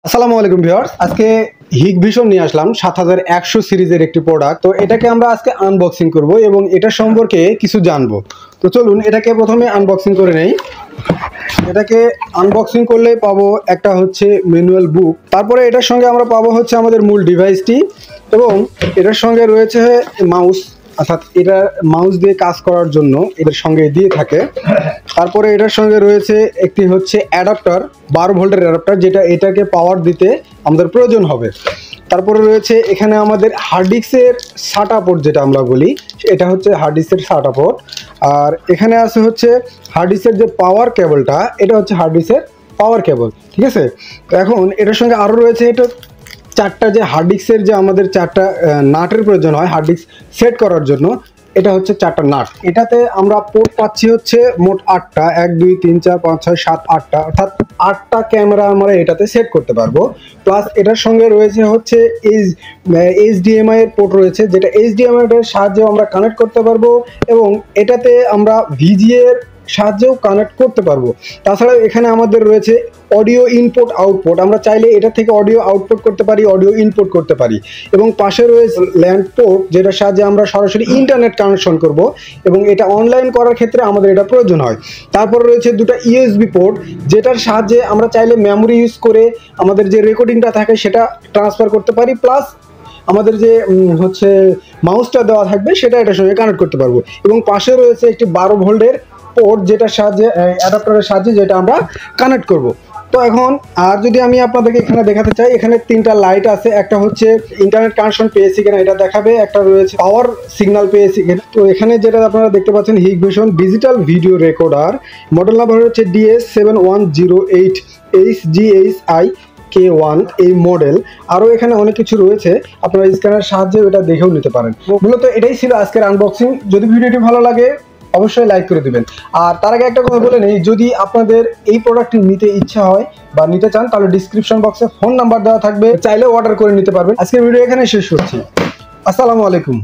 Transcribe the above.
আসসালামু আলাইকুম ভিউয়ার্স, আজকে হিগভিশন নিয়ে আসলাম 7100 সিরিজের একটি প্রোডাক্ট। তো এটাকে আমরা আজকে আনবক্সিং করব এবং এটা সম্পর্কে কিছু জানবো। তো চলুন এটাকে প্রথমে আনবক্সিং করে নেই। এটাকে আনবক্সিং করলে পাবো একটা হচ্ছে ম্যানুয়াল বুক, তারপরে এটার সঙ্গে আমরা পাবো হচ্ছে আমাদের মূল ডিভাইসটি এবং এটার সঙ্গে রয়েছে মাউস, অর্থাৎ এটা মাউস দিয়ে কাজ করার জন্য এটার সঙ্গে দিয়ে থাকে। তারপরে এটার সঙ্গে রয়েছে একটি হচ্ছে অ্যাডাপ্টার, 12 ভোল্টের অ্যাডাপ্টার, যেটা এটাকে পাওয়ার দিতে আমাদের প্রয়োজন হবে। তারপরে রয়েছে এখানে আমাদের হার্ড ডিস্কের সাটা পোর্ট, যেটা আমরা বলি এটা হচ্ছে হার্ড ডিস্কের সাটা পোর্ট। আর এখানে আছে হচ্ছে হার্ড ডিস্কের যে পাওয়ার কেবলটা, এটা হচ্ছে হার্ড ডিস্কের পাওয়ার কেবল, ঠিক আছে। তো এখন এটার সঙ্গে আরও রয়েছে এটা চারটা যে হার্ড ডিস্কের যে আমাদের চারটা নাটের প্রয়োজন হয় হার্ড ডিস্ক সেট করার জন্য, এটা হচ্ছে চারটা নাট। এটাতে আমরা পোর্ট পাচ্ছি হচ্ছে মোট 8টা, 1 2 3 4 5 6 7 8টা, অর্থাৎ 8টা ক্যামেরা আমরা এটাতে সেট করতে পারবো। প্লাস এটার সঙ্গে রয়েছে হচ্ছে এইচডিএমআই এর পোর্ট রয়েছে, যেটা এইচডিএমআই এর সাহায্যে আমরা কানেক্ট করতে পারবো এবং এটাতে আমরা ভিজিএ এর সাহায্যেও কানেক্ট করতে পারবো। তাছাড়া এখানে আমাদের রয়েছে অডিও ইনপুট আউটপুট, আমরা চাইলে এটা থেকে অডিও আউটপুট করতে পারি, অডিও ইনপুট করতে পারি। এবং পাশে রয়েছে ল্যান্ড পোর্ট, যেটার সাহায্যে আমরা সরাসরি ইন্টারনেট কানেকশন করব এবং এটা অনলাইন করার ক্ষেত্রে আমাদের এটা প্রয়োজন হয়। তারপর রয়েছে দুটো ইউএসবি পোর্ট, যেটার সাহায্যে আমরা চাইলে মেমোরি ইউজ করে আমাদের যে রেকর্ডিংটা থাকে সেটা ট্রান্সফার করতে পারি, প্লাস আমাদের যে হচ্ছে মাউসটা দেওয়া থাকবে সেটা এটার সঙ্গে কানেক্ট করতে পারবো। এবং পাশে রয়েছে একটি 12 ভোল্টের পোর্ট, যেটার সাহায্যে অ্যাডাপ্টারের সাহায্যে যেটা আমরা কানেক্ট করব। তো এখন আর যদি আমি আপনাদেরকে এখানে দেখাতে চাই, এখানে 3টা লাইট আছে, একটা হচ্ছে ইন্টারনেট কানেকশন পেয়েছি কিনা এটা দেখাবে, একটা রয়েছে পাওয়ার সিগন্যাল পেয়েছি কিনা। তো এখানে যেটা আপনারা দেখতে পাচ্ছেন Hikvision digital video recorder, model number হচ্ছে DS7108 HGHI K1 এই মডেল। আরও এখানে অনেক কিছু রয়েছে, আপনারা স্ক্যানের সাহায্যে এটা দেখেও নিতে পারেন। মূলত এটাই ছিল আজকের আনবক্সিং। যদি ভিডিওটি ভালো লাগে অবশ্যই লাইক করে দিবেন। আর তার আগে একটা কথা বলে নেই, যদি আপনাদের এই প্রোডাক্টটি নিতে ইচ্ছা হয় বা নিতে চান তাহলে ডিসক্রিপশন বক্সে ফোন নাম্বার দেওয়া থাকবে, চাইলে অর্ডার করে নিতে পারবেন। আজকের ভিডিও এখানে শেষ করছি। আসসালামু আলাইকুম।